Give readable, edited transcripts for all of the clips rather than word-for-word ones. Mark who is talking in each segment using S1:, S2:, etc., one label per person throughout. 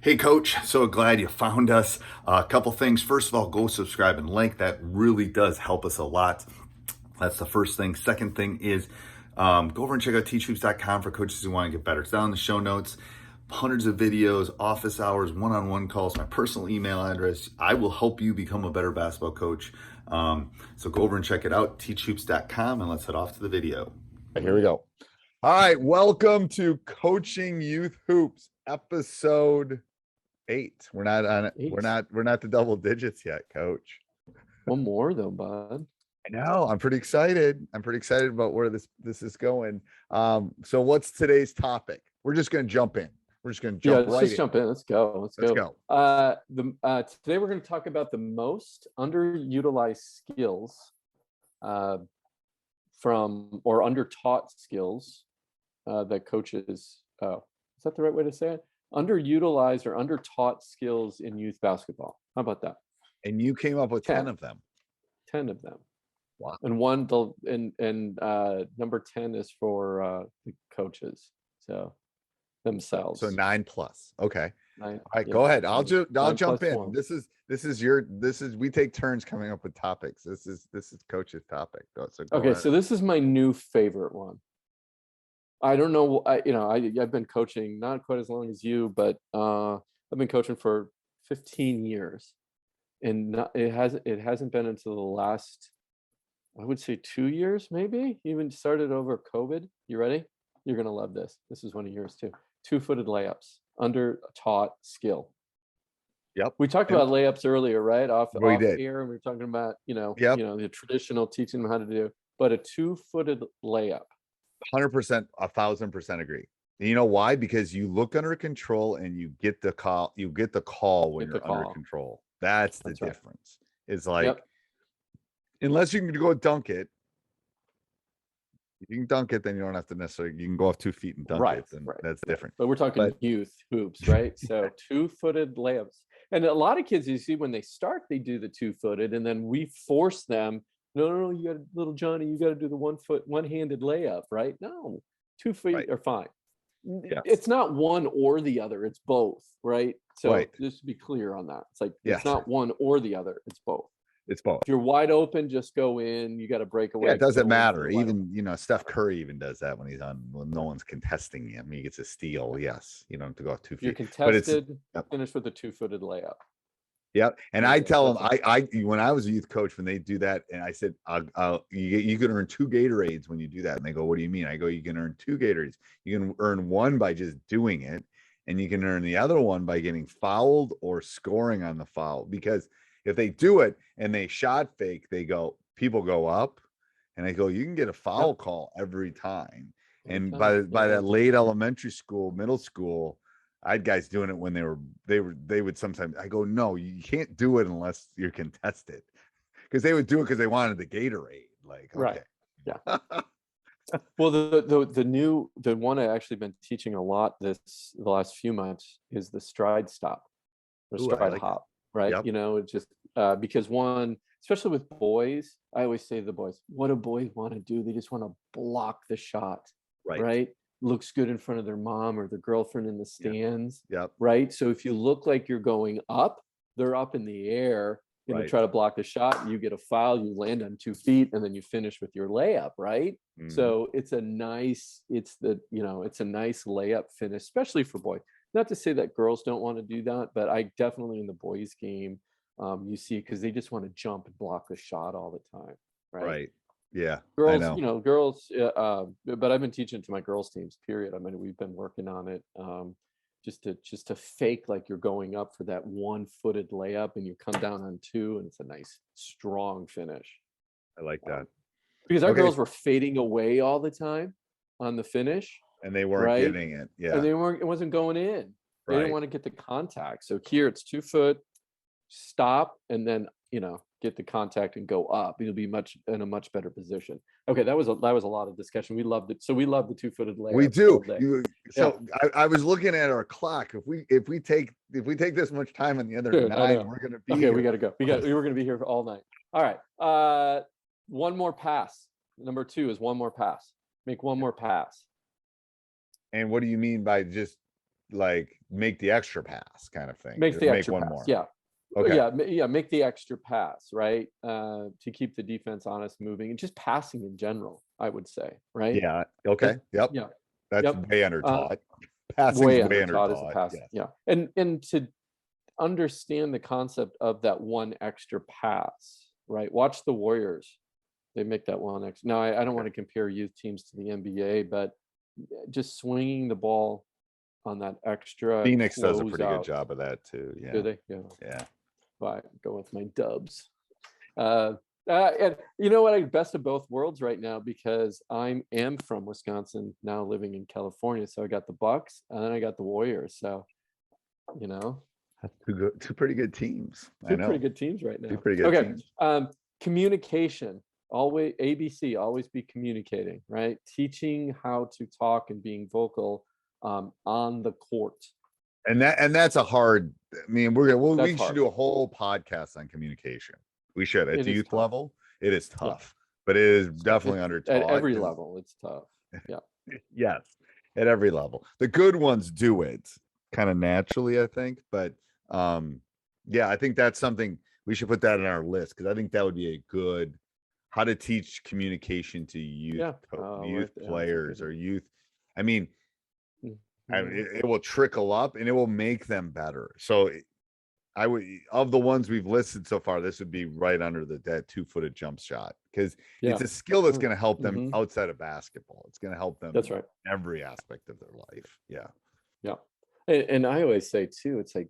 S1: Hey, Coach, so glad you found us. A couple things. First of all, go subscribe and like. That really does help us a lot. That's the first thing. Second thing is go over and check out teachhoops.com for coaches who want to get better. It's down in the show notes. Hundreds of videos, office hours, one-on-one calls, my personal email address. I will help you become a better basketball coach. So go over and check it out, teachhoops.com, and let's head off to the video.
S2: Here we go. All right, welcome to Coaching Youth Hoops, episode 8. We're not on it. We're not the double digits yet, Coach.
S3: One more though, bud.
S2: I know. I'm pretty excited. I'm pretty excited about where this is going. So what's today's topic? We're just going to jump in. We're just going to jump right in.
S3: Jump in. Let's go. Let's go. Today we're going to talk about the most underutilized skills from or undertaught skills that coaches. Is that the right way to say it? Underutilized or undertaught skills in youth basketball. How about that?
S2: And you came up with 10 of them.
S3: 10 of them.
S2: Wow.
S3: And number 10 is for the coaches. So themselves.
S2: So 9 plus. Okay.
S3: 9,
S2: all right, go ahead. I'll jump in.
S3: 1.
S2: This is we take turns coming up with topics. This is Coach's topic. So
S3: okay, so this is my new favorite one. I don't know. I've been coaching not quite as long as you, but I've been coaching for 15 years, and it hasn't been until the last, I would say 2 years, maybe even started over COVID. You ready? You're gonna love this. This is one of yours too. 2-footed layups, under-taught skill.
S2: Yep.
S3: We talked about layups earlier, right? Off air, and we were talking about the traditional teaching them how to do, but a 2-footed layup.
S2: 100%, 1,000% agree. And you know why? Because you look under control and you get the call. You get the call when you're under control. That's the difference. Right. It's like, unless you can go dunk it, if you can dunk it, then you don't have to necessarily. You can go off 2 feet and dunk it, and that's different.
S3: But we're talking youth hoops, right? So 2-footed layups, and a lot of kids you see when they start, they do the 2-footed, and then we force them. No, you got little Johnny, you got to do the 1-handed layup, right? No, 2 feet are fine. Yes. It's not one or the other; it's both, right? So just to be clear on that, it's like it's not one or the other; it's both.
S2: It's both.
S3: If you're wide open, just go in. You got to break away.
S2: Yeah, it doesn't matter. Even Steph Curry even does that when no one's contesting him. He gets a steal. Yes, you don't have to go off 2 feet.
S3: You're contested. Finish with a 2-footed layup.
S2: Yep. And I tell them, I when I was a youth coach, when they do that, and I said, you can earn 2 Gatorades when you do that. And they go, what do you mean? I go, you can earn 2 Gatorades. You can earn one by just doing it, and you can earn the other one by getting fouled or scoring on the foul. Because if they do it and they shot fake, people go up, and I go, you can get a foul call every time. And by that late elementary school, middle school, I had guys doing it when they would sometimes. I go, no, you can't do it unless you're contested, because they would do it because they wanted the Gatorade. Like, okay.
S3: Right, yeah. Well, the one I actually been teaching a lot the last few months is the stride stop, or stride hop. Right. Yep. Just because one, especially with boys, I always say to the boys, what do boys want to do? They just want to block the shot. Right. Looks good in front of their mom or their girlfriend in the stands.
S2: Yep.
S3: Right. So if you look like you're going up, they're up in the air and try to block the shot. You get a foul, you land on 2 feet, and then you finish with your layup. Right. Mm. So it's a nice layup finish, especially for boys. Not to say that girls don't want to do that, but I definitely in the boys' game, you see, because they just want to jump and block the shot all the time. Right.
S2: Yeah.
S3: Girls, girls, but I've been teaching to my girls' teams, period. I mean, we've been working on it just to fake like you're going up for that 1-footed layup, and you come down on 2, and it's a nice, strong finish.
S2: I like that.
S3: Because our girls were fading away all the time on the finish.
S2: And they weren't getting it. Yeah.
S3: And it wasn't going in. They didn't want to get the contact. So here it's 2 foot, stop, and then, get the contact and go up. You'll be in a much better position. Okay. That was a lot of discussion. We loved it. So we love the 2-footed layup.
S2: We do. I was looking at our clock. If we take this much time on the other 9, we're going to be here.
S3: We got to go. We were going to be here all night. All right. One more pass. Number 2 is one more pass. Make one more pass.
S2: And what do you mean by just like make the extra pass kind of thing.
S3: Make
S2: Just
S3: the
S2: make
S3: extra
S2: one
S3: pass.
S2: more.
S3: Yeah.
S2: Okay.
S3: Yeah, make the extra pass, right? To keep the defense honest, moving, and just passing in general, I would say, right?
S2: Yeah. Okay. Yep.
S3: Yeah.
S2: That's
S3: Yep.
S2: way undertaught. Passing's
S3: Way
S2: way
S3: undertaught as a
S2: undertaught.
S3: pass.
S2: Yes.
S3: Yeah. And to understand the concept of that one extra pass, right? Watch the Warriors. They make that one extra. Now, I don't want to compare youth teams to the NBA, but just swinging the ball on that extra
S2: Phoenix does a pretty good
S3: closeout.
S2: job of that too. Yeah.
S3: Do they? Yeah.
S2: Yeah.
S3: I go with my Dubs. And you know what? I best of both worlds right now, because I am from Wisconsin, now living in California. So I got the Bucks and then I got the Warriors. So, you know,
S2: That's two pretty good teams. I
S3: two
S2: know.
S3: pretty good teams right now.
S2: Two pretty good
S3: Okay.
S2: teams.
S3: Communication. Always ABC. Always be communicating. Right. Teaching how to talk and being vocal on the court.
S2: And that's a hard. I mean, we should
S3: hard.
S2: do a whole podcast on communication. We should at
S3: It
S2: the
S3: is
S2: youth
S3: tough.
S2: level. It is tough, but it is definitely under
S3: At
S2: taught.
S3: every level. It's tough. Yeah.
S2: Yes, at every level. The good ones do it kind of naturally, I think. But yeah, I think that's something we should put that in our list, because I think that would be a good how to teach communication to youth youth players or youth. I mean, it will trickle up and it will make them better. So I would, of the ones we've listed so far, this would be right under that 2-footed jump shot, because it's a skill that's going to help them outside of basketball. It's going to help them.
S3: That's right.
S2: In every aspect of their life. Yeah.
S3: Yeah. And I always say too, it's like,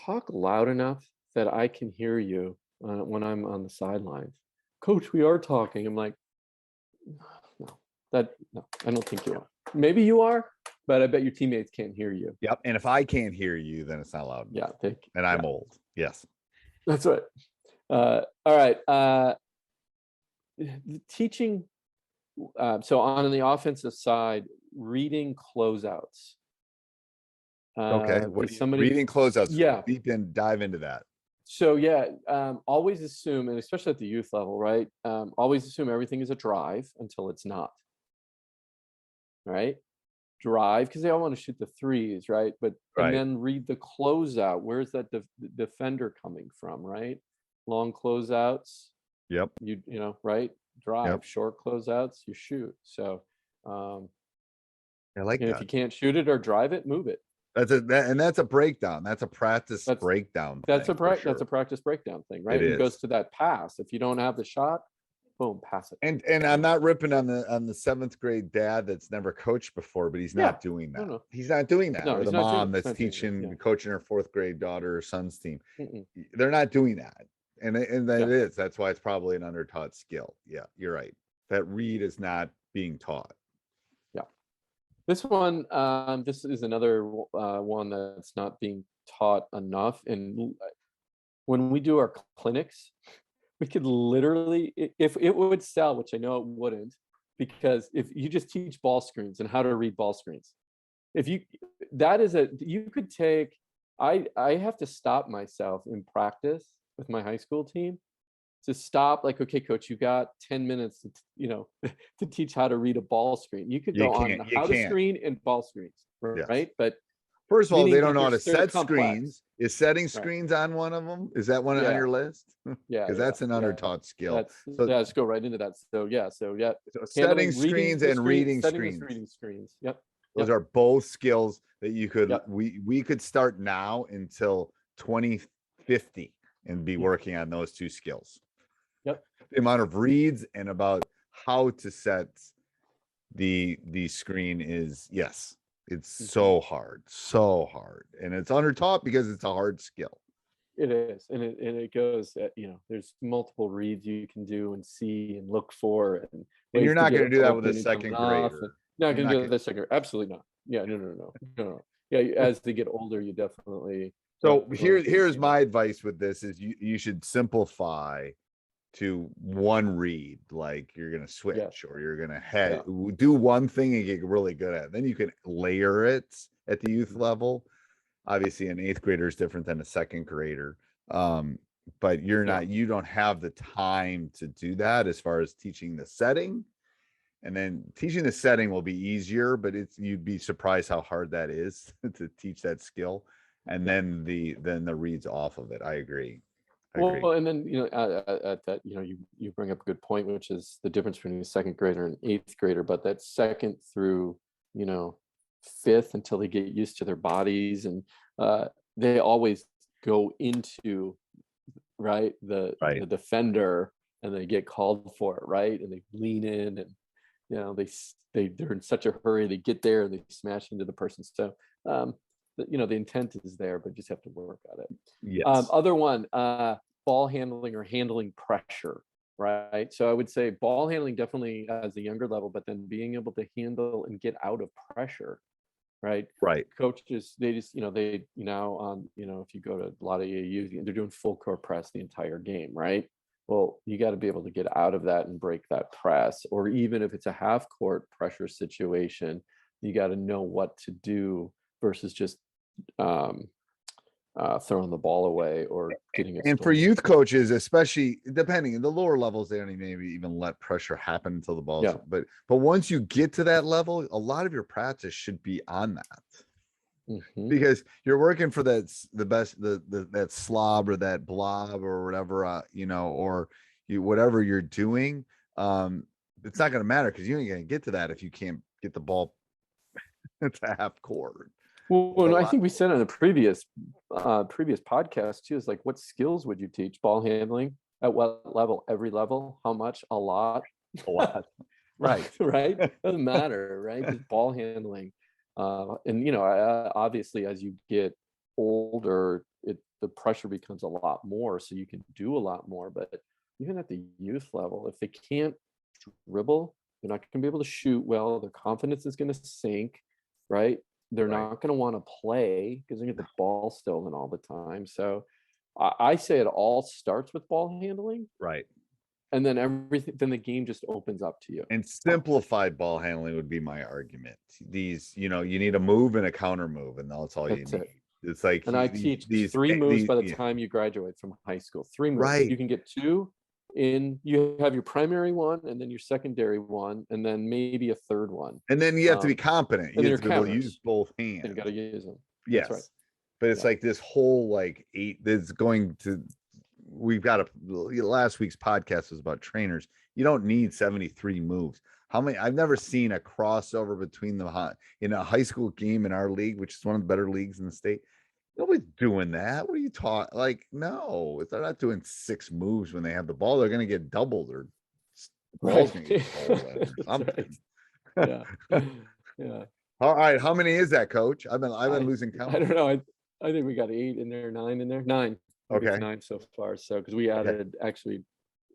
S3: talk loud enough that I can hear you when I'm on the sidelines. Coach, we are talking. I'm like, no, I don't think you are. Maybe you are, but I bet your teammates can't hear you.
S2: Yep. And if I can't hear you, then it's not loud.
S3: Yeah.
S2: And I'm old. Yes.
S3: That's right. All right. Teaching. So on the offensive side, reading closeouts.
S2: Okay. What reading closeouts?
S3: Yeah.
S2: Dive into that.
S3: So yeah, always assume, and especially at the youth level, right? Always assume everything is a drive until it's not. Right? Drive, because they all want to shoot the threes, right? And then read the closeout. Where's that defender coming from, right? Long closeouts.
S2: Yep.
S3: You know, right? Drive. Yep. Short closeouts, you shoot. So
S2: I like that.
S3: If you can't shoot it or drive it, move it.
S2: That's a breakdown. That's a practice breakdown.
S3: That's a practice breakdown thing, right? It goes to that pass. If you don't have the shot, boom, pass it.
S2: And I'm not ripping on the 7th grade dad that's never coached before, but he's not doing that. No. He's not doing that. Or the mom that's coaching her 4th grade daughter or son's team. They're not doing that. And that's why it's probably an undertaught skill. Yeah, you're right. That read is not being taught.
S3: This one, this is another one that's not being taught enough. And when we do our clinics, we could literally, if it would sell, which I know it wouldn't, because if you just teach ball screens and how to read ball screens, you could take, I have to stop myself in practice with my high school team to stop, like, okay, coach, you got 10 minutes to teach how to read a ball screen. You could go on how to screen and ball screens, right? But
S2: first of all, they don't know how to set screens. Is setting screens on one of them? Is that one on your list? Yeah, because that's an undertaught skill.
S3: Let's go right into that. So
S2: setting screens and reading screens.
S3: Reading screens. Yep.
S2: Those are both skills that you could we could start now until 2050 and be working on those two skills. The amount of reads and about how to set the screen is it's so hard, and it's undertaught because it's a hard skill.
S3: It is, and it goes at, there's multiple reads you can do and see and look for, and
S2: you're not going to do that with a 2nd grader.
S3: Not going to do that with a 2nd. Absolutely not. Yeah, no. Yeah, as they get older, you definitely.
S2: So here's my advice with this: is you should simplify to one read, like you're going to switch or you're going to do one thing and get really good at it. Then you can layer it at the youth level. Obviously an 8th grader is different than a 2nd grader. But you don't have the time to do that as far as teaching the setting And then teaching the setting will be easier, but you'd be surprised how hard that is to teach that skill. And then the reads off of it. I agree.
S3: Well, and then at that, you bring up a good point, which is the difference between a second grader and eighth grader. But that second through fifth, until they get used to their bodies, and they always go into the defender, and they get called for it, right? And they lean in, and they're in such a hurry, they get there and they smash into the person. So the intent is there, but just have to work at it.
S2: Yes.
S3: Other one, ball handling or handling pressure, right? So I would say ball handling definitely as a younger level, but then being able to handle and get out of pressure, right?
S2: Right.
S3: Coaches, they just, if you go to a lot of AAU, they're doing full court press the entire game, right? Well, you got to be able to get out of that and break that press. Or even if it's a half court pressure situation, you got to know what to do versus just throwing the ball away or getting it.
S2: And for youth coaches, especially depending on the lower levels, they don't maybe even let pressure happen until the ball's but once you get to that level, a lot of your practice should be on that. Because you're working for that slob or that blob or whatever, or whatever you're doing. It's not going to matter because you ain't going to get to that if you can't get the ball to half court.
S3: Well, I think we said on a previous podcast too, is like, what skills would you teach? Ball handling at what level? Every level? How much? A lot.
S2: Right.
S3: Right. Doesn't matter, right? Just ball handling. And obviously, as you get older, the pressure becomes a lot more, so you can do a lot more. But even at the youth level, if they can't dribble, they're not going to be able to shoot well. Their confidence is going to sink, right? They're not going to want to play because they get the ball stolen all the time. So I say it all starts with ball handling,
S2: right? And
S3: then then the game just opens up to you.
S2: And simplified ball handling would be my argument. These, you need a move and a counter move, and that's all you need. It's like,
S3: and I teach three moves by the time you graduate from high school. 3 moves.
S2: Right.
S3: You can get 2 in. You have your primary one, and then your secondary one, and then maybe a third one.
S2: And then you have to be competent. You have to be able to use both hands.
S3: And you got to use them.
S2: Yes. That's right. But it's like this whole 8 that's going to. We've got last week's podcast was about trainers. You don't need 73 moves. How many? I've never seen a crossover between in a high school game in our league, which is one of the better leagues in the state. Nobody's doing that. What are you talking? No, they're not doing 6 moves when they have the ball. They're going to get doubled or something.
S3: Yeah. Yeah.
S2: All right. How many is that, Coach? I've been losing count.
S3: I don't know. I think we got 8 in there, 9 in there, 9.
S2: Okay.
S3: 9 so far. So because we added, actually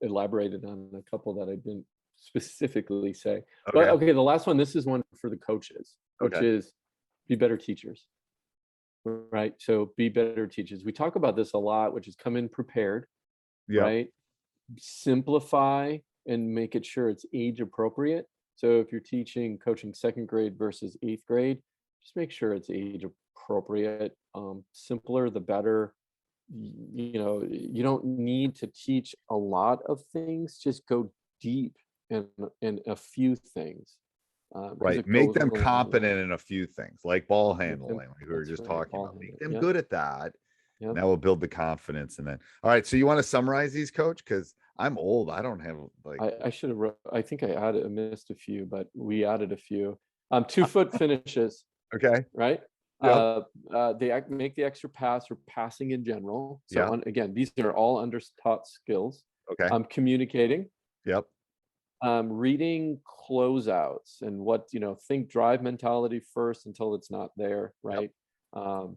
S3: elaborated on a couple that I didn't specifically say. Okay. But okay, the last one. This is one for the coaches, which is be better teachers. Right. So be better teachers. We talk about this a lot, which is come in prepared. Yeah. Right. Simplify and make it sure it's age appropriate. So if you're coaching second grade versus 8th grade, just make sure it's age appropriate. Simpler, the better. You don't need to teach a lot of things. Just go deep in a few things.
S2: Right. Make them competent in a few things, like ball handling, like we were just talking about. Make them good at that. Yep. That will build the confidence. And then, all right. So you want to summarize these, Coach? Because I'm old. I don't have
S3: I should have. I think I missed a few, but we added a few. 2-foot finishes.
S2: Okay.
S3: Right. Yep. They make the extra pass or passing in general. So again, these are all undertaught skills.
S2: Okay.
S3: Communicating.
S2: Yep.
S3: Reading closeouts and think drive mentality first until it's not there. Right. Yep.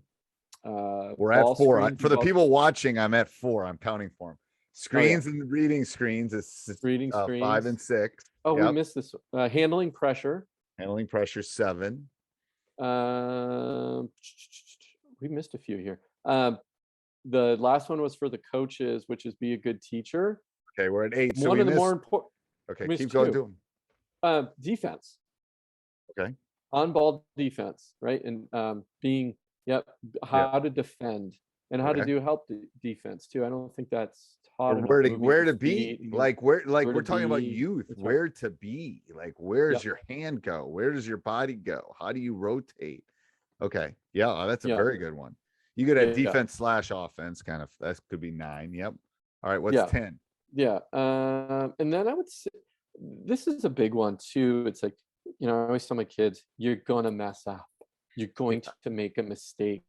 S2: We're at 4. For the people watching, I'm at 4. I'm counting for them. Screens and reading screens is
S3: reading screens.
S2: 5 and 6.
S3: Oh, we missed this. Handling pressure.
S2: Handling pressure 7.
S3: We missed a few here. The last one was for the coaches, which is be a good teacher.
S2: Okay, we're at 8. So
S3: one of the more important.
S2: Okay, keep going to
S3: them. Defense.
S2: Okay.
S3: On ball defense, right? And being how to defend. and how to
S2: Okay.
S3: do help defense too. I don't think that's taught
S2: Or
S3: enough.
S2: where to
S3: Moving
S2: where
S3: your
S2: to be,
S3: feet and
S2: like
S3: where
S2: we're
S3: to
S2: talking about
S3: be.
S2: youth,
S3: That's right.
S2: where to be, like where does
S3: Yep.
S2: your hand go, where does your body go, how do you rotate? Okay, yeah, that's a
S3: Yeah.
S2: very good one. You could have
S3: Yeah.
S2: defense / offense, kind of. That could be 9. Yep. All right, what's
S3: Yeah.
S2: 10?
S3: Yeah. And then I would say this is a big one too. It's like, I always tell my kids, you're gonna mess up. You're going to make a mistake.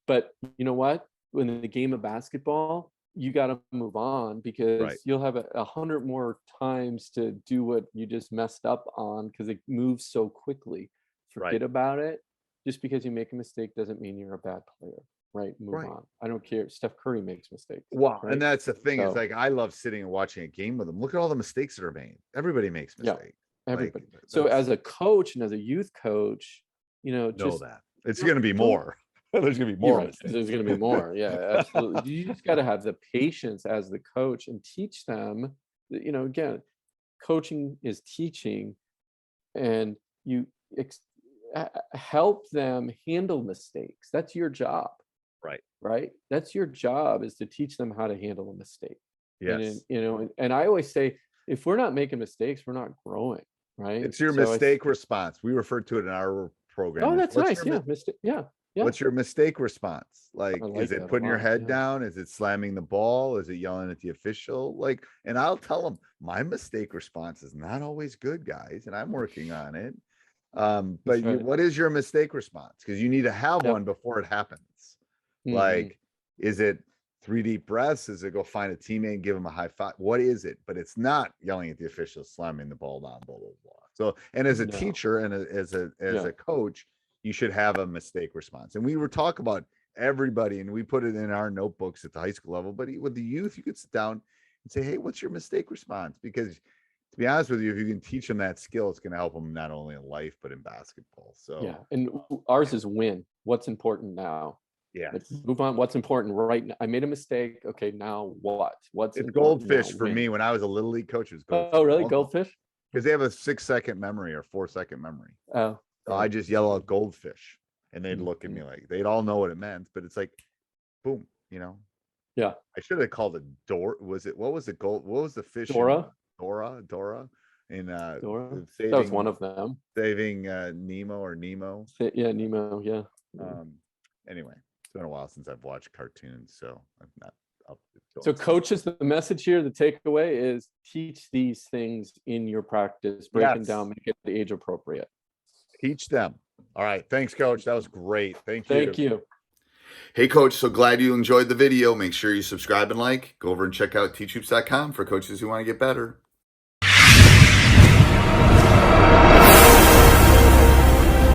S3: But you know what? In the game of basketball, you got to move on because
S2: Right.
S3: you'll have 100 more times to do what you just messed up on because it moves so quickly. Forget about it. Just because you make a mistake doesn't mean you're a bad player, right? Move on. I don't care. Steph Curry makes mistakes.
S2: Well,
S3: right?
S2: and that's the thing. It's
S3: So-
S2: like I love sitting and watching a game with them. Look at all the mistakes that are made. Everybody makes
S3: Yeah.
S2: mistakes.
S3: Everybody.
S2: Like,
S3: So
S2: that's-
S3: as a coach and as a youth coach,
S2: know
S3: just
S2: that it's going to be more. There's going to be
S3: You're
S2: more.
S3: right.
S2: mistakes.
S3: There's going to be more. Yeah, absolutely. You just got to have the patience as the coach and teach them. Again, coaching is teaching, and you help them handle mistakes. That's your job. Right. That's your job, is to teach them how to handle a mistake.
S2: Yes.
S3: And I always say, if we're not making mistakes, we're not growing. Right.
S2: It's your
S3: So
S2: mistake response. We refer to it in our program.
S3: Oh, that's
S2: What's
S3: nice.
S2: your
S3: Yeah. Mistake. Yeah. Yeah.
S2: What's your mistake response? Like,
S3: I like
S2: is
S3: that
S2: it
S3: a
S2: putting your
S3: lot,
S2: head
S3: yeah.
S2: down? Is it slamming the ball? Is it yelling at the official? Like, and I'll tell them my mistake response is not always good, guys, and I'm working on it. But
S3: That's right.
S2: what is your mistake response? Because you need to have
S3: Yep.
S2: one before it happens.
S3: Mhm.
S2: Like, is it 3 deep breaths? Is it go find a teammate and give them a high five? What is it? But it's not yelling at the officials, slamming the ball down, blah, blah, blah. So, and as a
S3: No.
S2: teacher and as
S3: Yeah.
S2: a coach, you should have a mistake response. And we were talking about everybody, and we put it in our notebooks at the high school level. But with the youth, you could sit down and say, hey, what's your mistake response? Because to be honest with you, if you can teach them that skill, it's going to help them not only in life, but in basketball. So,
S3: Yeah. And ours is win. What's important now?
S2: yeah,
S3: Like, move on. What's important right now? I made a mistake. Okay, now what? What's
S2: it's
S3: important
S2: goldfish
S3: now?
S2: for
S3: Win.
S2: me. When I was a little league coach, it was goldfish.
S3: Oh, really? Goldfish?
S2: Because they have a 6-second memory or 4-second memory.
S3: Oh.
S2: So I just yell out goldfish, and they'd look at me like they'd all know what it meant, but it's like, boom,
S3: Yeah.
S2: I should have called it what was the gold? What was the fish?
S3: Dora?
S2: Dora. In
S3: Dora?
S2: saving,
S3: That was one of them.
S2: saving Nemo or Nemo.
S3: Yeah, Nemo. Yeah.
S2: Anyway, it's been a while since I've watched cartoons, so I'm not up.
S3: So coaches, the message here, the takeaway is teach these things in your practice, break them
S2: Yes.
S3: down, make it age appropriate.
S2: Teach them. All right. Thanks, Coach. That was great. Thank you.
S3: Thank you.
S1: Hey, Coach, so glad you enjoyed the video. Make sure you subscribe and like. Go over and check out teachhoops.com for coaches who want to get better.